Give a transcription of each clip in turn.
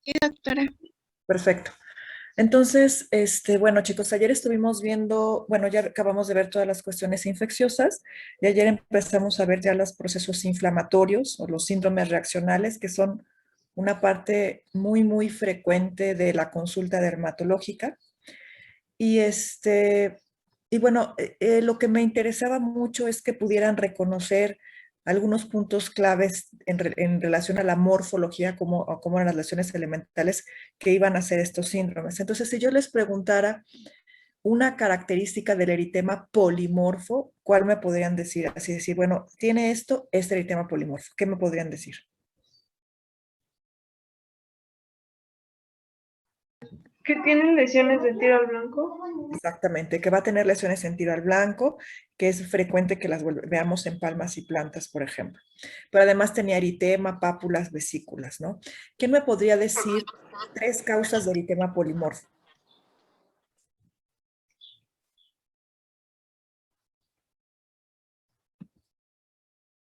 Sí, doctora. Perfecto. Entonces, bueno, chicos, ayer estuvimos viendo, bueno, ya acabamos de ver todas las cuestiones infecciosas y ayer empezamos a ver ya los procesos inflamatorios o los síndromes reaccionales, que son una parte muy, muy frecuente de la consulta dermatológica. Y y bueno, lo que me interesaba mucho es que pudieran reconocer algunos puntos claves en relación a la morfología, como eran las lesiones elementales que iban a ser estos síndromes. Entonces, si yo les preguntara una característica del eritema polimorfo, ¿cuál me podrían decir? Así decir, bueno, tiene esto, este eritema polimorfo. ¿Qué me podrían decir? ¿Que tienen lesiones de tiro al blanco? Exactamente, que va a tener lesiones en tiro al blanco, que es frecuente que las veamos en palmas y plantas, por ejemplo. Pero además tenía eritema, pápulas, vesículas, ¿no? ¿Quién me podría decir tres causas de eritema polimorfo?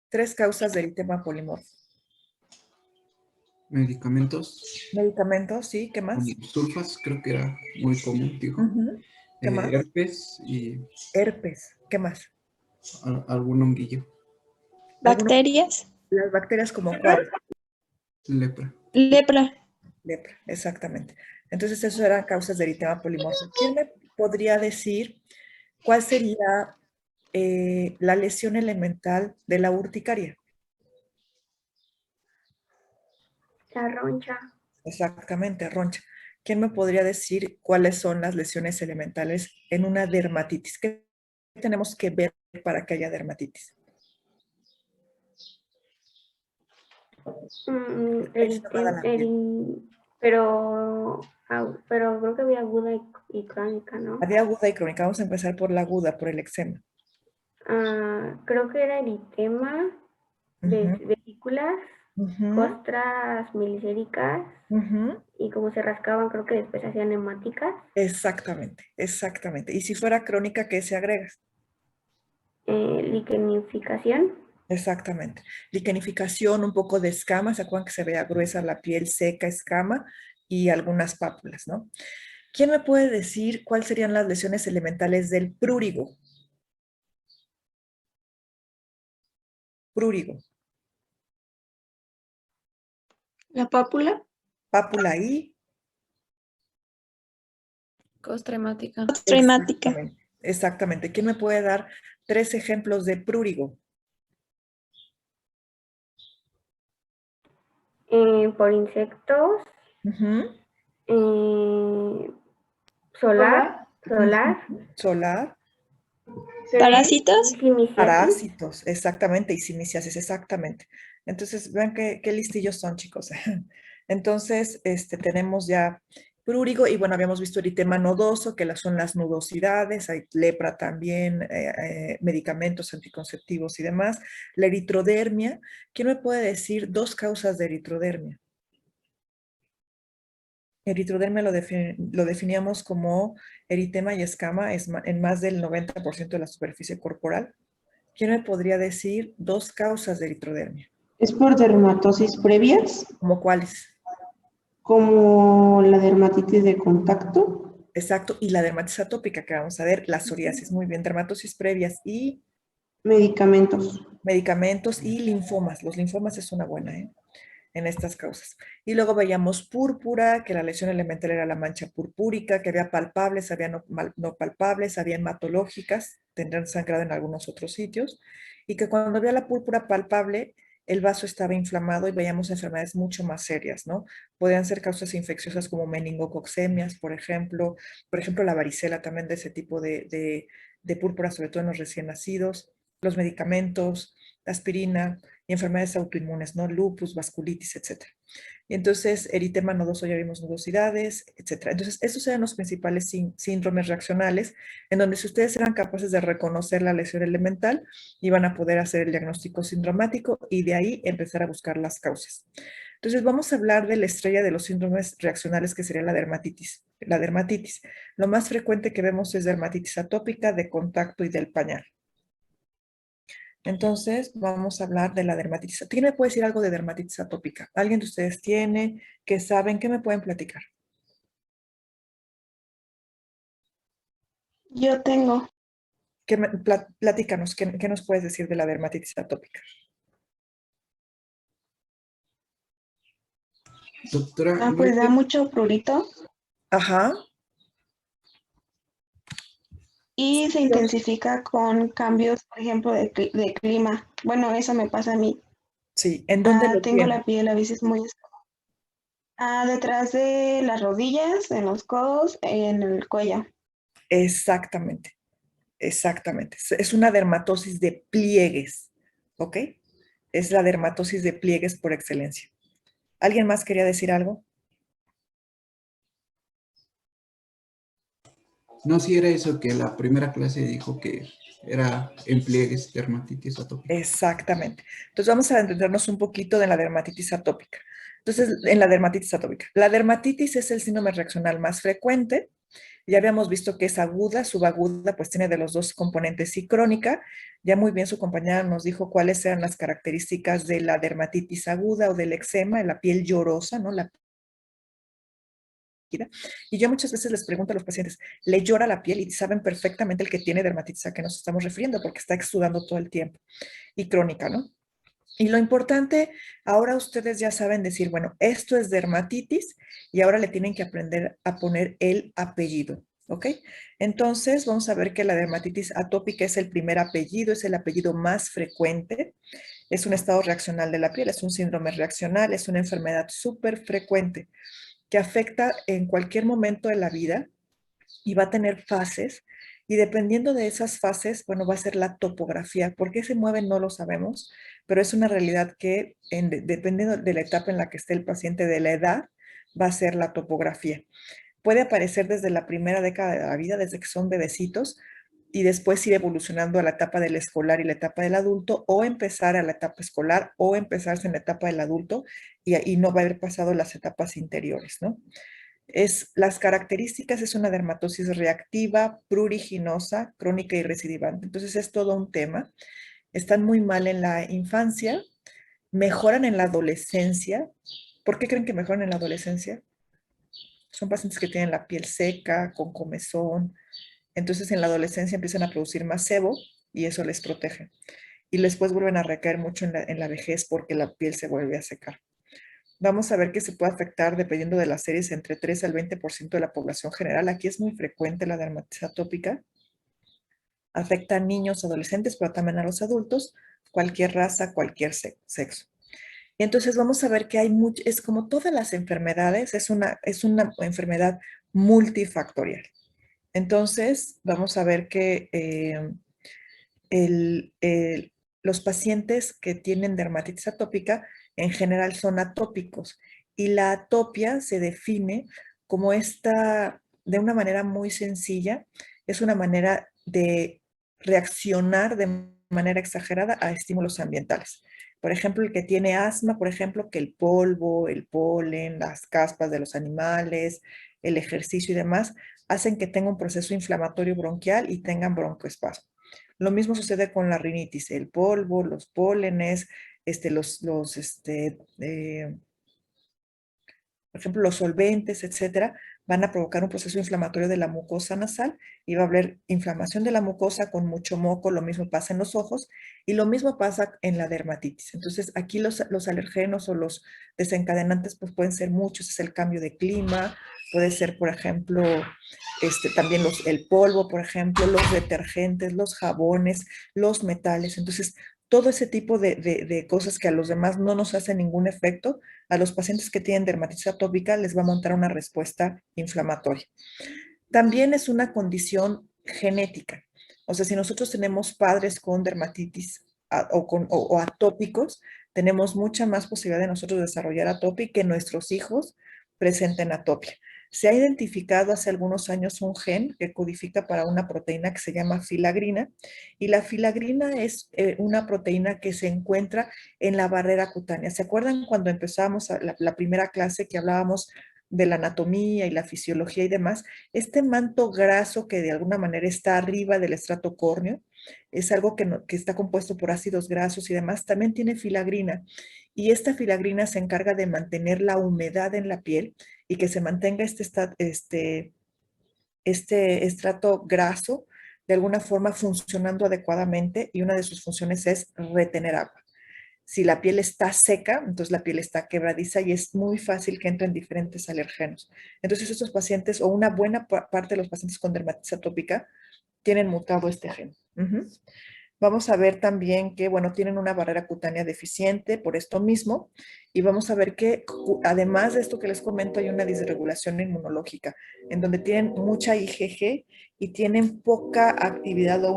Tres causas de eritema polimorfo. Medicamentos. Medicamentos, sí, ¿qué más? Sulfas, creo que era muy común, digo. ¿Qué más? Herpes y Herpes, ¿qué más? algún honguillo. Bacterias. Las bacterias como cuáles. Lepra. Lepra. Lepra, exactamente. Entonces, esas eran causas de eritema polimorfo. ¿Quién me podría decir cuál sería la lesión elemental de la urticaria? La roncha. Exactamente, roncha. ¿Quién me podría decir cuáles son las lesiones elementales en una dermatitis? ¿Qué tenemos que ver para que haya dermatitis? Pero creo que había aguda y crónica, ¿no? Había aguda y crónica. Vamos a empezar por la aguda, por el eczema. Creo que era eritema de vesículas, costras milicéricas, y como se rascaban, creo que después hacían hemáticas. Exactamente, exactamente. Y si fuera crónica, ¿qué se agrega? Liquenificación. Exactamente. Liquenificación, un poco de escama, ¿se acuerdan que se veía gruesa la piel, seca, escama y algunas pápulas, ¿no? ¿Quién me puede decir cuáles serían las lesiones elementales del prurigo? Prurigo. La pápula. Pápula y... Costra hemática. Costra hemática. Exactamente, exactamente. ¿Quién me puede dar tres ejemplos de prurigo? Por insectos. Solar. Solar. Parásitos. Parásitos, exactamente, y simiciasis, exactamente. Entonces, vean qué listillos son, chicos. Entonces, tenemos ya prurigo, y bueno, habíamos visto eritema nodoso, que son las nudosidades, hay lepra también, medicamentos anticonceptivos y demás. La eritrodermia, ¿quién me puede decir dos causas de eritrodermia? Eritrodermia lo definíamos como eritema y escama en más del 90% de la superficie corporal. ¿Quién me podría decir dos causas de eritrodermia? ¿Es por dermatosis previas? ¿Cómo cuáles? Como la dermatitis de contacto. Exacto, y la dermatitis atópica que vamos a ver, la psoriasis, muy bien, dermatosis previas y... Medicamentos. Medicamentos y linfomas. Los linfomas es una buena, en estas causas. Y luego veíamos púrpura, que la lesión elemental era la mancha purpúrica, que había palpables, había no palpables, había hematológicas, tendrían sangrado en algunos otros sitios, y que cuando había la púrpura palpable, el vaso estaba inflamado y veíamos enfermedades mucho más serias, ¿no? Podían ser causas infecciosas como meningococcemias, por ejemplo la varicela también de ese tipo de púrpura, sobre todo en los recién nacidos, los medicamentos, la aspirina, y enfermedades autoinmunes, ¿no? Lupus, vasculitis, etcétera. Y entonces, eritema nodoso, ya vimos nudosidades, etcétera. Entonces, estos eran los principales síndromes reaccionales, en donde si ustedes eran capaces de reconocer la lesión elemental, iban a poder hacer el diagnóstico sindromático y de ahí empezar a buscar las causas. Entonces, vamos a hablar de la estrella de los síndromes reaccionales, que sería la dermatitis. La dermatitis. Lo más frecuente que vemos es dermatitis atópica, de contacto y del pañal. Entonces, vamos a hablar de la dermatitis. ¿Quién me puede decir algo de dermatitis atópica? ¿Alguien de ustedes tiene? ¿Que saben? ¿Qué me pueden platicar? Yo tengo. Platícanos, ¿qué nos puedes decir de la dermatitis atópica? Doctora, Pues da mucho prurito Ajá. y se intensifica con cambios, por ejemplo, de clima. Bueno, eso me pasa a mí. Sí, ¿en dónde lo Tengo tienes? la piel a veces muy... detrás de las rodillas, en los codos, en el cuello. Exactamente, exactamente. Es una dermatosis de pliegues, ¿ok? Es la dermatosis de pliegues por excelencia. ¿Alguien más quería decir algo? no, si era eso que la primera clase dijo que era en pliegues dermatitis atópica. Exactamente. Entonces vamos a entendernos un poquito de la dermatitis atópica. Entonces, en la dermatitis atópica. La dermatitis es el síndrome reaccional más frecuente. Ya habíamos visto que es aguda, subaguda, pues tiene de los dos componentes y crónica. Ya muy bien su compañera nos dijo cuáles eran las características de la dermatitis aguda o del eczema, la piel llorosa, ¿no? Y yo muchas veces les pregunto a los pacientes, ¿le llora la piel? Y saben perfectamente el que tiene dermatitis a qué nos estamos refiriendo, porque está exudando todo el tiempo. Y crónica, ¿no? Y lo importante, ahora ustedes ya saben decir, bueno, esto es dermatitis y ahora le tienen que aprender a poner el apellido, ¿ok? Entonces, vamos a ver que la dermatitis atópica es el primer apellido, es el apellido más frecuente, es un estado reaccional de la piel, es un síndrome reaccional, es una enfermedad súper frecuente que afecta en cualquier momento de la vida y va a tener fases y dependiendo de esas fases, bueno, va a ser la topografía. ¿Por qué se mueven? No lo sabemos, pero es una realidad que dependiendo de la etapa en la que esté el paciente, de la edad, va a ser la topografía. Puede aparecer desde la primera década de la vida, desde que son bebecitos, y después ir evolucionando a la etapa del escolar y la etapa del adulto, o empezar a la etapa escolar, o empezarse en la etapa del adulto, y no va a haber pasado las etapas interiores, ¿no? Las características es una dermatosis reactiva, pruriginosa, crónica y recidivante. Entonces es todo un tema. Están muy mal en la infancia, mejoran en la adolescencia. ¿Por qué creen que mejoran en la adolescencia? Son pacientes que tienen la piel seca, con comezón. Entonces en la adolescencia empiezan a producir más sebo y eso les protege. Y después vuelven a recaer mucho en la vejez porque la piel se vuelve a secar. Vamos a ver que se puede afectar, dependiendo de las series, entre 3 al 20% de la población general. Aquí es muy frecuente la dermatitis atópica. Afecta a niños, adolescentes, pero también a los adultos, cualquier raza, cualquier sexo. Y entonces vamos a ver que hay mucho, es como todas las enfermedades, es una enfermedad multifactorial. Entonces, vamos a ver que los pacientes que tienen dermatitis atópica en general son atópicos y la atopia se define como de una manera muy sencilla, es una manera de reaccionar de manera exagerada a estímulos ambientales. Por ejemplo, el que tiene asma, por ejemplo, que el polvo, el polen, las caspas de los animales, el ejercicio y demás, hacen que tenga un proceso inflamatorio bronquial y tengan broncoespasmo. Lo mismo sucede con la rinitis, el polvo, los pólenes, por ejemplo, los solventes, etcétera, van a provocar un proceso inflamatorio de la mucosa nasal y va a haber inflamación de la mucosa con mucho moco, lo mismo pasa en los ojos y lo mismo pasa en la dermatitis. Entonces, aquí los alergenos o los desencadenantes pues, pueden ser muchos, es el cambio de clima, puede ser, por ejemplo, también el polvo, por ejemplo, los detergentes, los jabones, los metales. Entonces, todo ese tipo de cosas que a los demás no nos hacen ningún efecto, a los pacientes que tienen dermatitis atópica les va a montar una respuesta inflamatoria. También es una condición genética. O sea, si nosotros tenemos padres con dermatitis o atópicos, tenemos mucha más posibilidad de nosotros desarrollar atopia y que nuestros hijos presenten atopia. Se ha identificado hace algunos años un gen que codifica para una proteína que se llama filagrina y la filagrina es una proteína que se encuentra en la barrera cutánea. ¿Se acuerdan cuando empezábamos la primera clase que hablábamos de la anatomía y la fisiología y demás, este manto graso que de alguna manera está arriba del estrato córneo, es algo que está compuesto por ácidos grasos y demás, también tiene filagrina. Y esta filagrina se encarga de mantener la humedad en la piel y que se mantenga este estrato graso de alguna forma funcionando adecuadamente, y una de sus funciones es retener agua. Si la piel está seca, entonces la piel está quebradiza y es muy fácil que entren diferentes alergenos. Entonces estos pacientes, o una buena parte de los pacientes con dermatitis atópica, tienen mutado este gen. Vamos a ver también que, bueno, tienen una barrera cutánea deficiente por esto mismo, y vamos a ver que además de esto que les comento, hay una disregulación inmunológica, en donde tienen mucha IgG y tienen poca actividad o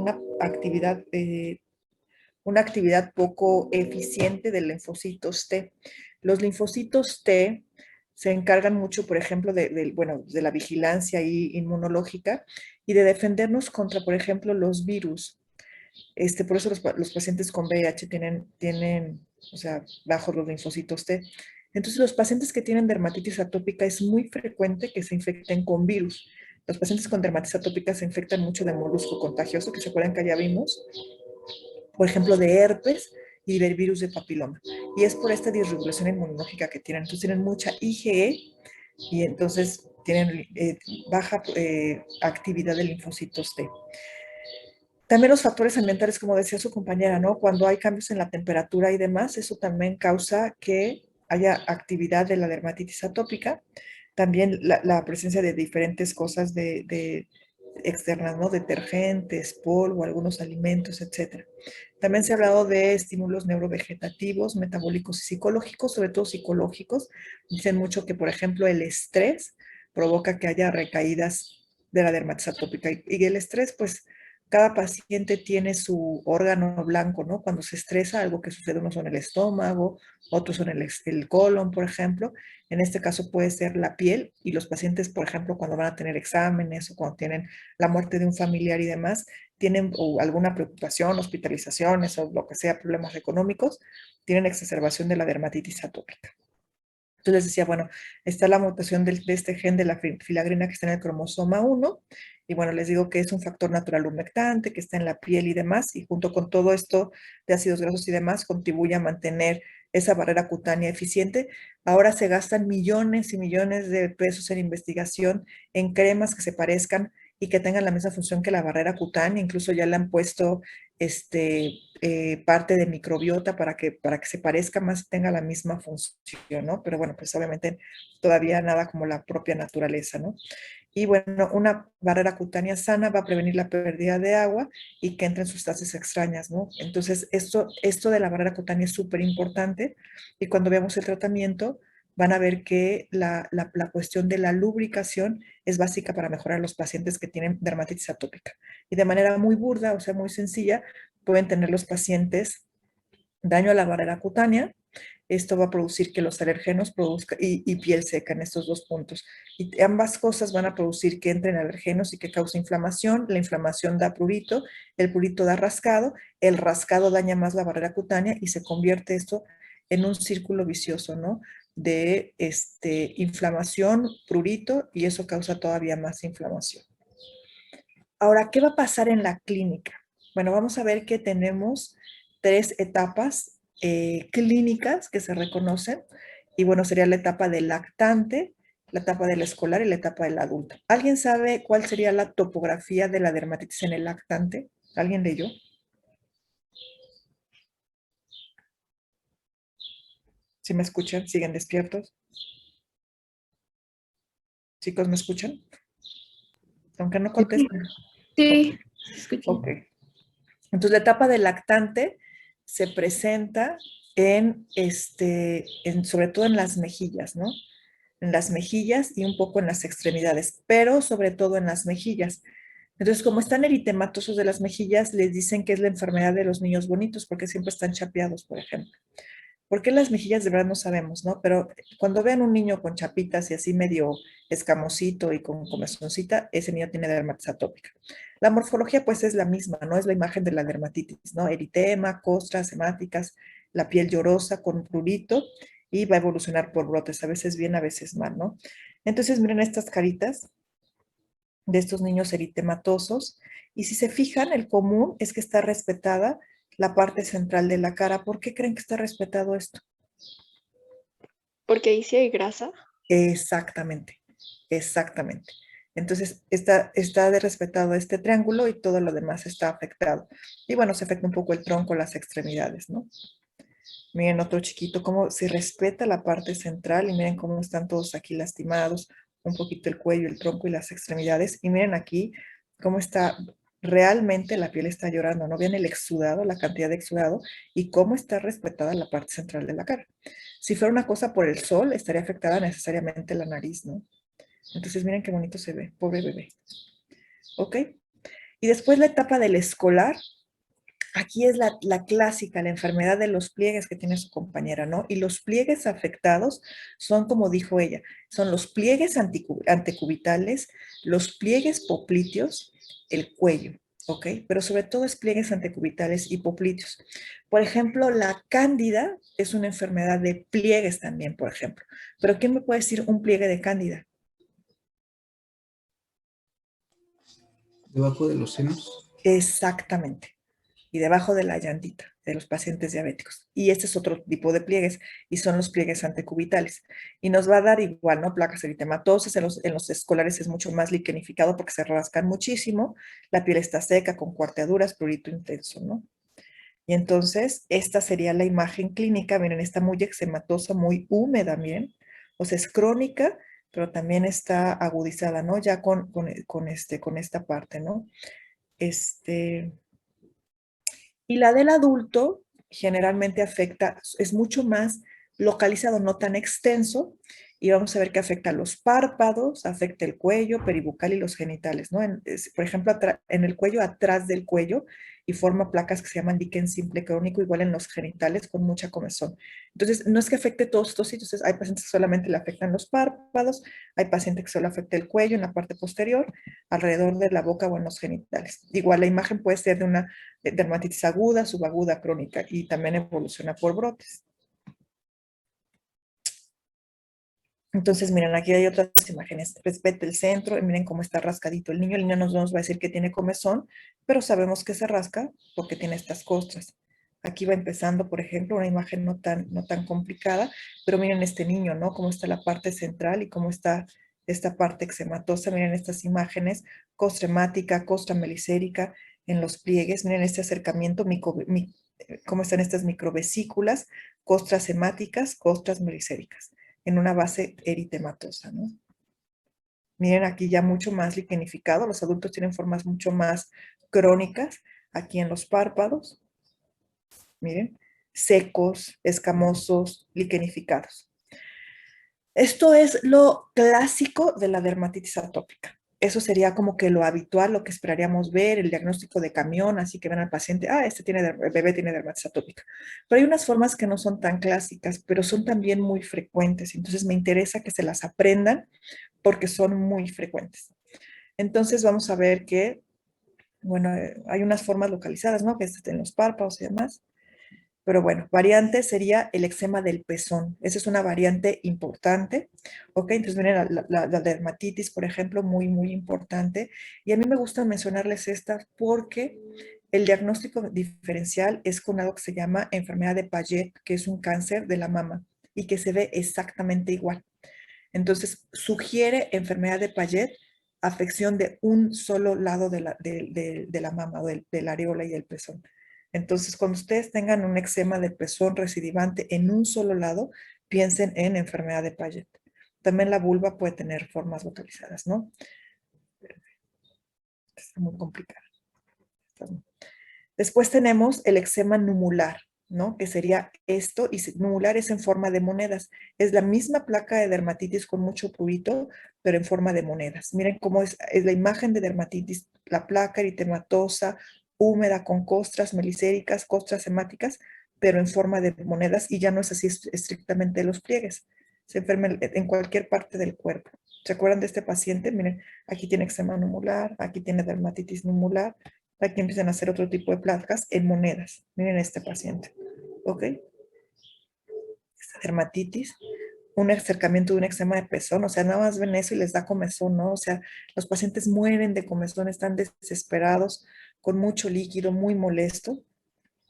una actividad poco eficiente de linfocitos T. Los linfocitos T se encargan mucho, por ejemplo, de la vigilancia inmunológica y de defendernos contra, por ejemplo, los virus. Por eso los pacientes con VIH tienen, o sea, bajos los linfocitos T. Entonces, los pacientes que tienen dermatitis atópica es muy frecuente que se infecten con virus. Los pacientes con dermatitis atópica se infectan mucho de molusco contagioso, que se acuerdan que ya vimos, por ejemplo, de herpes y del virus de papiloma. Y es por esta disregulación inmunológica que tienen. Entonces, tienen mucha IgE y entonces tienen baja actividad de linfocitos T. También los factores ambientales, como decía su compañera, ¿no? Cuando hay cambios en la temperatura y demás, eso también causa que haya actividad de la dermatitis atópica. También la presencia de diferentes cosas externas, ¿no? Detergentes, polvo, algunos alimentos, etc. También se ha hablado de estímulos neurovegetativos, metabólicos y psicológicos, sobre todo psicológicos. Dicen mucho que, por ejemplo, el estrés provoca que haya recaídas de la dermatitis atópica. Y el estrés, pues, cada paciente tiene su órgano blanco, ¿no? Cuando se estresa, algo que sucede, unos son el estómago, otros son el colon, por ejemplo. En este caso puede ser la piel, y los pacientes, por ejemplo, cuando van a tener exámenes o cuando tienen la muerte de un familiar y demás, tienen alguna preocupación, hospitalizaciones o lo que sea, problemas económicos, tienen exacerbación de la dermatitis atópica. Entonces les decía, bueno, está la mutación de este gen de la filagrina que está en el cromosoma 1, y bueno, les digo que es un factor natural humectante, que está en la piel y demás, y junto con todo esto de ácidos grasos y demás, contribuye a mantener esa barrera cutánea eficiente. Ahora se gastan millones y millones de pesos en investigación, en cremas que se parezcan y que tengan la misma función que la barrera cutánea. Incluso ya le han puesto parte de microbiota para que se parezca más y tenga la misma función, ¿no? Pero bueno, pues obviamente todavía nada como la propia naturaleza, ¿no? Y bueno, una barrera cutánea sana va a prevenir la pérdida de agua y que entren sustancias extrañas, ¿no? Entonces, esto de la barrera cutánea es súper importante, y cuando veamos el tratamiento van a ver que la cuestión de la lubricación es básica para mejorar los pacientes que tienen dermatitis atópica. Y de manera muy burda, o sea, muy sencilla, pueden tener los pacientes daño a la barrera cutánea. Esto va a producir que los alergenos produzcan y piel seca en estos dos puntos. Y ambas cosas van a producir que entren alergenos y que cause inflamación. La inflamación da prurito, el prurito da rascado, el rascado daña más la barrera cutánea y se convierte esto en un círculo vicioso, ¿no? De inflamación, prurito, y eso causa todavía más inflamación. Ahora, ¿qué va a pasar en la clínica? Bueno, vamos a ver que tenemos 3 etapas clínicas que se reconocen, y bueno, sería la etapa del lactante, la etapa del escolar y la etapa del adulto. ¿Alguien sabe cuál sería la topografía de la dermatitis en el lactante? ¿Alguien leyó? ¿Sí me escuchan? ¿Siguen despiertos? ¿Chicos, me escuchan? Aunque no contesten. Sí, Ok. Entonces, la etapa del lactante se presenta sobre todo en las mejillas, ¿no? En las mejillas y un poco en las extremidades, pero sobre todo en las mejillas. Entonces, como están eritematosos de las mejillas, les dicen que es la enfermedad de los niños bonitos, porque siempre están chapeados, por ejemplo. ¿Por qué las mejillas? De verdad no sabemos, ¿no? Pero cuando vean un niño con chapitas y así medio escamosito y con comezoncita, ese niño tiene dermatitis atópica. La morfología pues es la misma, ¿no? Es la imagen de la dermatitis, ¿no? Eritema, costras, hemáticas, la piel llorosa con prurito y va a evolucionar por brotes, a veces bien, a veces mal, ¿no? Entonces, miren estas caritas de estos niños eritematosos, y si se fijan, el común es que está respetada la parte central de la cara. ¿Por qué creen que está respetado esto? Porque ahí sí hay grasa. Exactamente, exactamente. Entonces está de respetado este triángulo y todo lo demás está afectado. Y bueno, se afecta un poco el tronco, las extremidades, ¿no? Miren otro chiquito, cómo se respeta la parte central y miren cómo están todos aquí lastimados, un poquito el cuello, el tronco y las extremidades. Y miren aquí cómo está, realmente la piel está llorando, ¿no? Vean el exudado, la cantidad de exudado y cómo está respetada la parte central de la cara. Si fuera una cosa por el sol, estaría afectada necesariamente la nariz, ¿no? Entonces miren qué bonito se ve, pobre bebé. ¿Ok? Y después la etapa del escolar. Aquí es la clásica, la enfermedad de los pliegues que tiene su compañera, ¿no? Y los pliegues afectados son, como dijo ella, son los pliegues antecubitales, los pliegues popliteos, el cuello, ¿ok? Pero sobre todo es pliegues antecubitales y popliteos. Por ejemplo, la cándida es una enfermedad de pliegues también, por ejemplo. Pero ¿quién me puede decir un pliegue de cándida? Debajo de los senos. Exactamente. Y debajo de la llantita de los pacientes diabéticos. Y este es otro tipo de pliegues y son los pliegues antecubitales. Y nos va a dar igual, ¿no? Placas eritematosas, en los escolares es mucho más liquenificado porque se rascan muchísimo, la piel está seca con cuarteaduras, prurito intenso, ¿no? Y entonces esta sería la imagen clínica, miren, está muy eczematosa, muy húmeda, miren, o sea, es crónica, pero también está agudizada, ¿no? Ya con esta parte, ¿no? Y la del adulto generalmente afecta, es mucho más localizado, no tan extenso, y vamos a ver que afecta a los párpados, afecta el cuello, peribucal y los genitales, ¿no? Por ejemplo, en el cuello, atrás del cuello, y forma placas que se llaman líquen simple crónico, igual en los genitales, con mucha comezón. Entonces, no es que afecte todos estos sitios, hay pacientes que solamente le afectan los párpados, hay pacientes que solo afecta el cuello en la parte posterior, alrededor de la boca o en los genitales. Igual la imagen puede ser de una dermatitis aguda, subaguda, crónica y también evoluciona por brotes. Entonces, miren, aquí hay otras imágenes. Respete el centro y miren cómo está rascadito el niño. El niño no nos va a decir que tiene comezón, pero sabemos que se rasca porque tiene estas costras. Aquí va empezando, por ejemplo, una imagen no tan complicada, pero miren este niño, ¿no? Cómo está la parte central y cómo está esta parte eczematosa. Miren estas imágenes, costra hemática, costra melicérica en los pliegues. Miren este acercamiento, cómo están estas microvesículas, costras hemáticas, costras melicéricas en una base eritematosa, ¿no? Miren aquí ya mucho más liquenificado, los adultos tienen formas mucho más crónicas, aquí en los párpados, miren, secos, escamosos, liquenificados. Esto es lo clásico de la dermatitis atópica. Eso sería como que lo habitual, lo que esperaríamos ver, el diagnóstico de camión, así que ven al paciente, el bebé tiene dermatitis atópica. Pero hay unas formas que no son tan clásicas, pero son también muy frecuentes. Entonces me interesa que se las aprendan porque son muy frecuentes. Entonces vamos a ver que, bueno, hay unas formas localizadas, ¿no? Que estén en los párpados y demás. Pero bueno, variante sería el eczema del pezón. Esa es una variante importante. Ok, entonces miren la dermatitis, por ejemplo, muy, muy importante. Y a mí me gusta mencionarles esta porque el diagnóstico diferencial es con algo que se llama enfermedad de Paget, que es un cáncer de la mama y que se ve exactamente igual. Entonces, sugiere enfermedad de Paget, afección de un solo lado de la mama, de la areola y el pezón. Entonces, cuando ustedes tengan un eczema del pezón recidivante en un solo lado, piensen en enfermedad de Paget. También la vulva puede tener formas localizadas, ¿no? Está muy complicada. Después tenemos el eczema numular, ¿no? Que sería esto, y numular es en forma de monedas. Es la misma placa de dermatitis con mucho prurito, pero en forma de monedas. Miren cómo es la imagen de dermatitis, la placa eritematosa, húmeda, con costras melicéricas, costras hemáticas, pero en forma de monedas, y ya no es así estrictamente de los pliegues. Se enferma en cualquier parte del cuerpo. ¿Se acuerdan de este paciente? Miren, aquí tiene eczema numular, aquí tiene dermatitis numular, aquí empiezan a hacer otro tipo de placas en monedas. Miren este paciente. ¿Ok? dermatitis, un acercamiento de un eczema de pezón, o sea, nada más ven eso y les da comezón, ¿no? O sea, los pacientes mueren de comezón, están desesperados, con mucho líquido, muy molesto.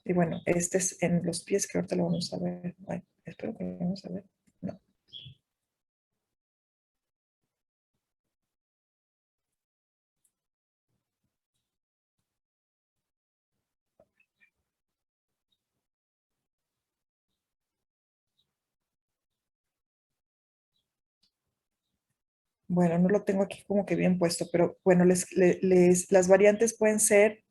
Y bueno, este es en los pies, que ahorita lo vamos a ver. Ay, espero que lo vamos a ver. No. Bueno, no lo tengo aquí como que bien puesto, pero bueno, las variantes pueden ser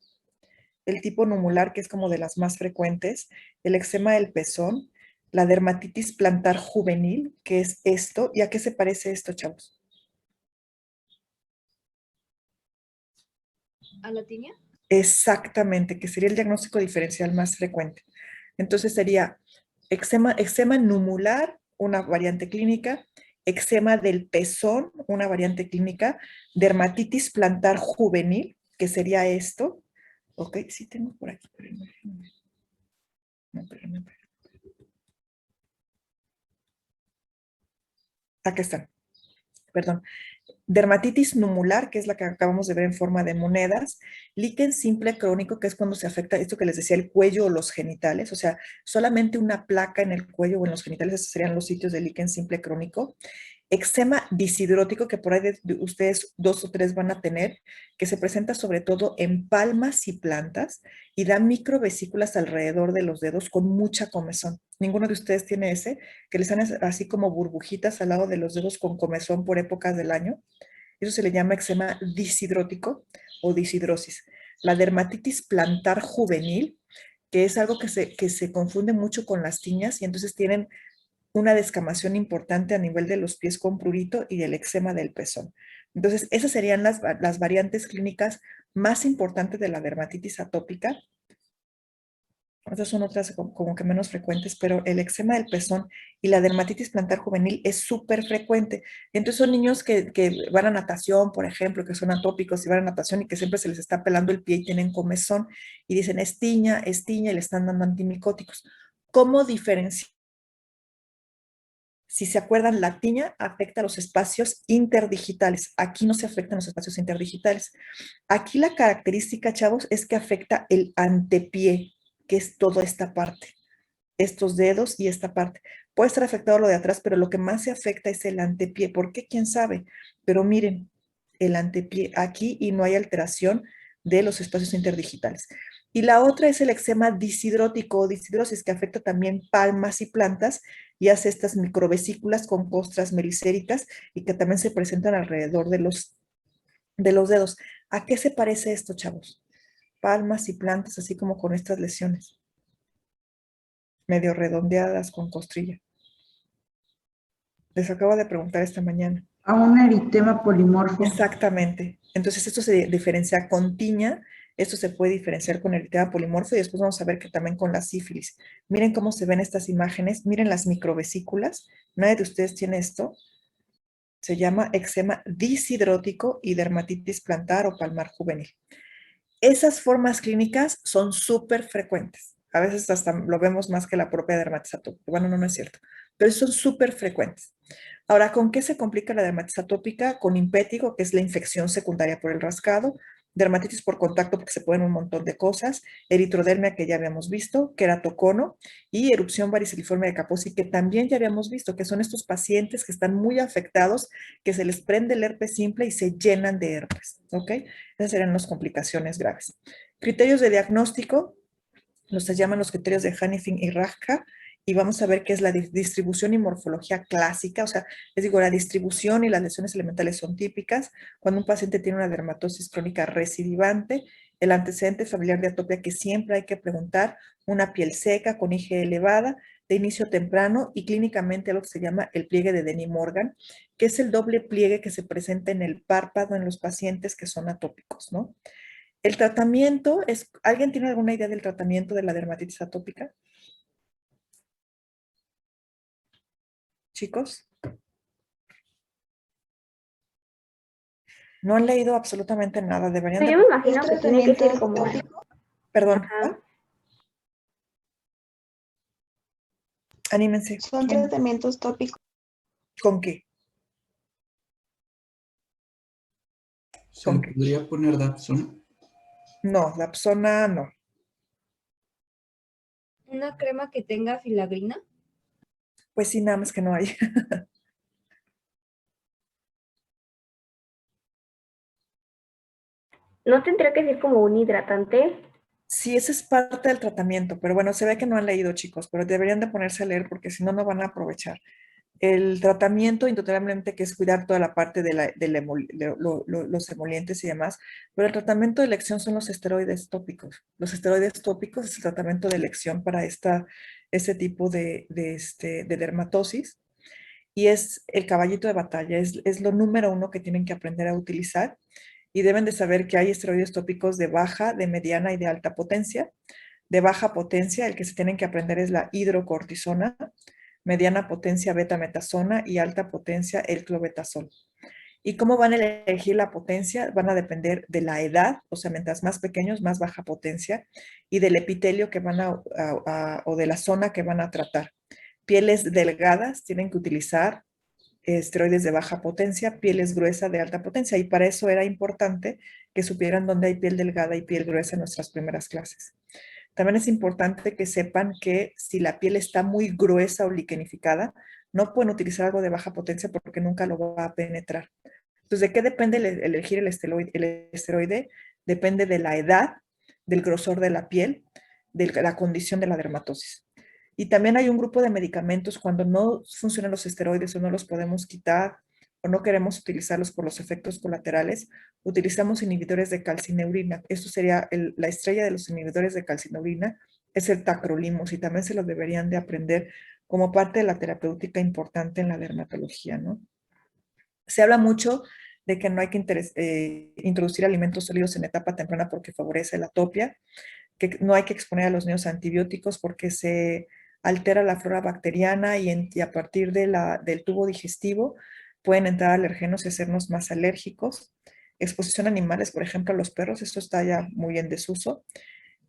el tipo numular, que es como de las más frecuentes, el eczema del pezón, la dermatitis plantar juvenil, que es esto. ¿Y a qué se parece esto, chavos? ¿A la tiña? Exactamente, que sería el diagnóstico diferencial más frecuente. Entonces sería eczema numular, una variante clínica, eczema del pezón, una variante clínica, dermatitis plantar juvenil, que sería esto. Ok, sí tengo por aquí, pero no, espérenme. Aquí están, perdón. Dermatitis numular, que es la que acabamos de ver en forma de monedas. Líquen simple crónico, que es cuando se afecta esto que les decía, el cuello o los genitales. O sea, solamente una placa en el cuello o en los genitales, esos serían los sitios de líquen simple crónico. Eczema disidrótico, que por ahí de ustedes 2 o 3 van a tener, que se presenta sobre todo en palmas y plantas y da microvesículas alrededor de los dedos con mucha comezón. ¿Ninguno de ustedes tiene ese? Que les salen así como burbujitas al lado de los dedos con comezón por épocas del año. Eso se le llama eczema disidrótico o disidrosis. La dermatitis plantar juvenil, que es algo que se confunde mucho con las tiñas y entonces tienen una descamación importante a nivel de los pies con prurito y del eczema del pezón. Entonces, esas serían las variantes clínicas más importantes de la dermatitis atópica. Estas son otras como que menos frecuentes, pero el eczema del pezón y la dermatitis plantar juvenil es súper frecuente. Entonces son niños que van a natación, por ejemplo, que son atópicos y van a natación y que siempre se les está pelando el pie y tienen comezón y dicen es tiña, y le están dando antimicóticos. ¿Cómo diferenciar? Si se acuerdan, la tiña afecta a los espacios interdigitales. Aquí no se afectan los espacios interdigitales. Aquí la característica, chavos, es que afecta el antepié, que es toda esta parte, estos dedos y esta parte. Puede estar afectado lo de atrás, pero lo que más se afecta es el antepié. ¿Por qué? ¿Quién sabe? Pero miren, el antepié aquí y no hay alteración de los espacios interdigitales. Y la otra es el eczema disidrótico o disidrosis, que afecta también palmas y plantas y hace estas microvesículas con costras melicéricas y que también se presentan alrededor de los dedos. ¿A qué se parece esto, chavos? Palmas y plantas, así como con estas lesiones, medio redondeadas con costrilla. Les acabo de preguntar esta mañana. A un eritema polimorfo. Exactamente. Entonces esto se diferencia con tiña, esto se puede diferenciar con eritema polimorfo y después vamos a ver que también con la sífilis. Miren cómo se ven estas imágenes, miren las microvesículas. Nadie de ustedes tiene esto. Se llama eczema disidrótico y dermatitis plantar o palmar juvenil. Esas formas clínicas son súper frecuentes. A veces hasta lo vemos más que la propia dermatitis atópica. Bueno, no es cierto, pero son súper frecuentes. Ahora, ¿con qué se complica la dermatitis atópica? Con impétigo, que es la infección secundaria por el rascado, dermatitis por contacto, porque se pueden un montón de cosas, eritrodermia, que ya habíamos visto, queratocono, y erupción variceliforme de Kaposi, que también ya habíamos visto, que son estos pacientes que están muy afectados, que se les prende el herpes simple y se llenan de herpes, ¿ok? Esas serían las complicaciones graves. Criterios de diagnóstico, los se llaman los criterios de Hanifin y Rajka, y vamos a ver qué es la distribución y morfología clásica. O sea, les digo, la distribución y las lesiones elementales son típicas. Cuando un paciente tiene una dermatosis crónica recidivante, el antecedente familiar de atopia que siempre hay que preguntar, una piel seca con IgE elevada, de inicio temprano y clínicamente lo que se llama el pliegue de Denny Morgan, que es el doble pliegue que se presenta en el párpado en los pacientes que son atópicos, ¿no? El tratamiento es, ¿alguien tiene alguna idea del tratamiento de la dermatitis atópica? Chicos, no han leído absolutamente nada, deberían Yo me imagino que tiene que ser como... Perdón. Anímense. Son ¿Quién? tratamientos tópicos. ¿Con qué? ¿Se ¿Con le qué? podría poner Dapsona? No, Dapsona no. ¿Una crema que tenga filagrina? Pues sí, nada más que no hay. ¿No tendría que ser como un hidratante? Sí, ese es parte del tratamiento, pero bueno, se ve que no han leído, chicos, pero deberían de ponerse a leer porque si no, no van a aprovechar. El tratamiento, indudablemente, que es cuidar toda la parte de los emolientes y demás, pero el tratamiento de elección son los esteroides tópicos. Los esteroides tópicos es el tratamiento de elección para este tipo de dermatosis y es el caballito de batalla, es lo número uno que tienen que aprender a utilizar y deben de saber que hay esteroides tópicos de baja, de mediana y de alta potencia. De baja potencia, el que se tienen que aprender es la hidrocortisona, mediana potencia betametasona y alta potencia el clobetasol. ¿Y cómo van a elegir la potencia? Van a depender de la edad, o sea, mientras más pequeños, más baja potencia, y del epitelio que van o de la zona que van a tratar. Pieles delgadas tienen que utilizar esteroides de baja potencia, pieles gruesas de alta potencia, y para eso era importante que supieran dónde hay piel delgada y piel gruesa en nuestras primeras clases. También es importante que sepan que si la piel está muy gruesa o liquenificada, no pueden utilizar algo de baja potencia porque nunca lo va a penetrar. Entonces, ¿de qué depende elegir el esteroide? El esteroide depende de la edad, del grosor de la piel, de la condición de la dermatosis. Y también hay un grupo de medicamentos cuando no funcionan los esteroides o no los podemos quitar o no queremos utilizarlos por los efectos colaterales, utilizamos inhibidores de calcineurina. Esto sería la estrella de los inhibidores de calcineurina, es el tacrolimus y también se lo deberían de aprender como parte de la terapéutica importante en la dermatología, ¿no? Se habla mucho de que no hay que introducir alimentos sólidos en etapa temprana porque favorece la atopia, que no hay que exponer a los niños a antibióticos porque se altera la flora bacteriana y a partir del tubo digestivo pueden entrar alergenos y hacernos más alérgicos. Exposición a animales, por ejemplo, a los perros, esto está ya muy en desuso.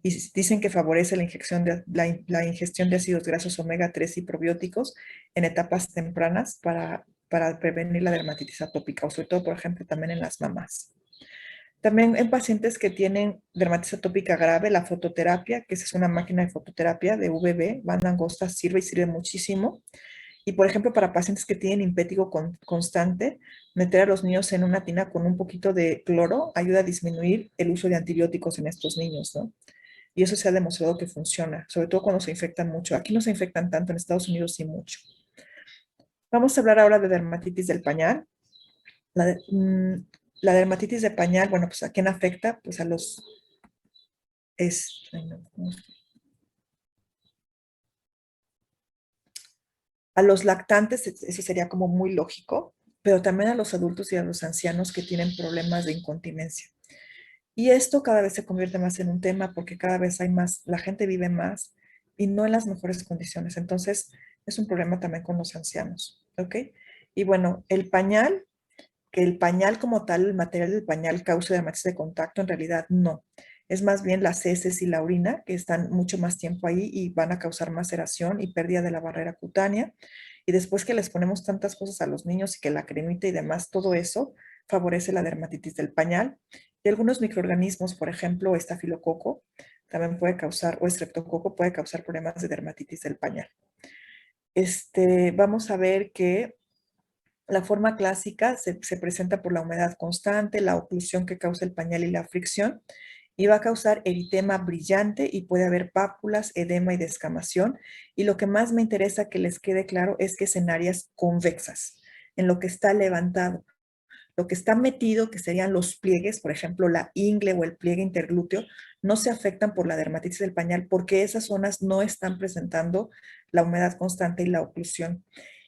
Y dicen que favorece la ingestión de ácidos grasos omega 3 y probióticos en etapas tempranas para prevenir la dermatitis atópica, o sobre todo, por ejemplo, también en las mamás. También en pacientes que tienen dermatitis atópica grave, la fototerapia, que es una máquina de fototerapia de UVB, Van Angosta, sirve y sirve muchísimo. Y por ejemplo, para pacientes que tienen impétigo constante, meter a los niños en una tina con un poquito de cloro ayuda a disminuir el uso de antibióticos en estos niños, ¿no? Y eso se ha demostrado que funciona, sobre todo cuando se infectan mucho. Aquí no se infectan tanto, en Estados Unidos sí mucho. Vamos a hablar ahora de dermatitis del pañal. La dermatitis de pañal, bueno, pues ¿a quién afecta? Pues a los... a los lactantes, eso sería como muy lógico, pero también a los adultos y a los ancianos que tienen problemas de incontinencia. Y esto cada vez se convierte más en un tema porque cada vez hay más, la gente vive más y no en las mejores condiciones. Entonces, es un problema también con los ancianos, ¿ok? Y bueno, el pañal, que el pañal como tal, el material del pañal cause dermatitis de contacto, en realidad no. Es más bien las heces y la orina que están mucho más tiempo ahí y van a causar maceración y pérdida de la barrera cutánea. Y después que les ponemos tantas cosas a los niños y que la cremita y demás, todo eso favorece la dermatitis del pañal. Y algunos microorganismos, por ejemplo, estafilococo, también puede causar, o estreptococo puede causar problemas de dermatitis del pañal. Vamos a ver que la forma clásica se presenta por la humedad constante, la oclusión que causa el pañal y la fricción, y va a causar eritema brillante y puede haber pápulas, edema y descamación. Y lo que más me interesa que les quede claro es que es en áreas convexas, en lo que está levantado. Lo que está metido, que serían los pliegues, por ejemplo, la ingle o el pliegue interglúteo, no se afectan por la dermatitis del pañal porque esas zonas no están presentando la humedad constante y la oclusión.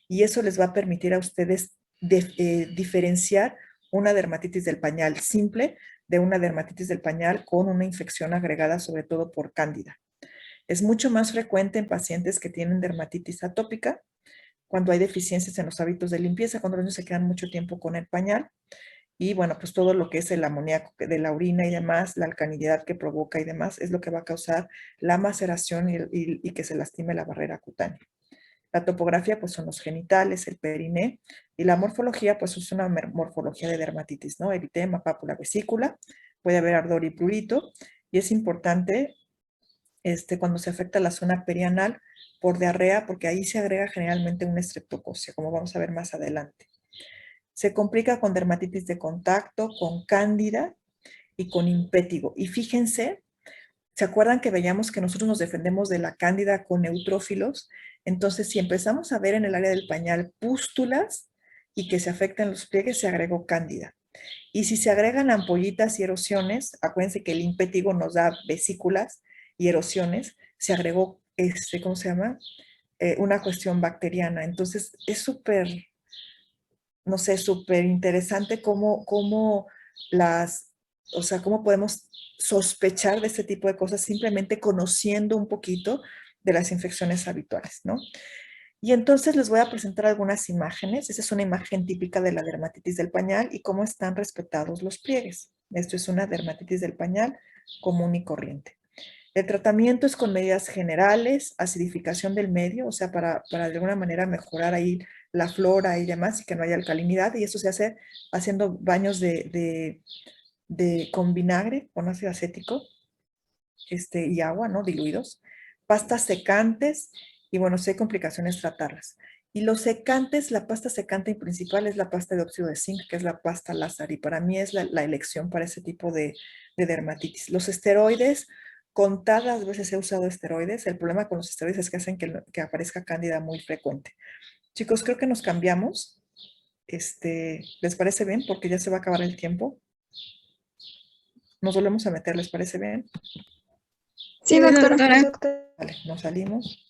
Y eso les va a permitir a ustedes diferenciar una dermatitis del pañal simple de una dermatitis del pañal con una infección agregada, sobre todo por cándida. Es mucho más frecuente en pacientes que tienen dermatitis atópica, cuando hay deficiencias en los hábitos de limpieza, cuando los niños se quedan mucho tiempo con el pañal. Y bueno, pues todo lo que es el amoníaco de la orina y demás, la alcalinidad que provoca y demás, es lo que va a causar la maceración y que se lastime la barrera cutánea. La topografía, pues son los genitales, el periné, y la morfología, pues es una morfología de dermatitis, ¿no? Eritema, pápula, vesícula, puede haber ardor y prurito, y es importante cuando se afecta la zona perianal por diarrea, porque ahí se agrega generalmente una estreptococcia, como vamos a ver más adelante. Se complica con dermatitis de contacto, con cándida y con impétigo. Y fíjense, ¿se acuerdan que veíamos que nosotros nos defendemos de la cándida con neutrófilos? Entonces, si empezamos a ver en el área del pañal pústulas y que se afectan los pliegues, se agregó cándida. Y si se agregan ampollitas y erosiones, acuérdense que el impétigo nos da vesículas y erosiones, se agregó, ¿cómo se llama? Una cuestión bacteriana. Entonces, es súper, no sé, súper interesante cómo podemos sospechar de este tipo de cosas simplemente conociendo un poquito de las infecciones habituales, ¿no? Y entonces les voy a presentar algunas imágenes. Esa es una imagen típica de la dermatitis del pañal y cómo están respetados los pliegues. Esto es una dermatitis del pañal común y corriente. El tratamiento es con medidas generales, acidificación del medio, o sea, para de alguna manera mejorar ahí la flora y demás y que no haya alcalinidad. Y eso se hace haciendo baños con vinagre, con ácido acético y agua, ¿no? Diluidos. Pastas secantes y bueno, si hay complicaciones, tratarlas. Y los secantes, la pasta secante principal es la pasta de óxido de zinc, que es la pasta Lázaro, y para mí es la elección para ese tipo de dermatitis. Los esteroides, contadas veces he usado esteroides. El problema con los esteroides es que hacen que aparezca cándida muy frecuente. Chicos, creo que nos cambiamos. ¿Les parece bien? Porque ya se va a acabar el tiempo. Nos volvemos a meter, ¿les parece bien? Sí, doctora. Vale, nos salimos.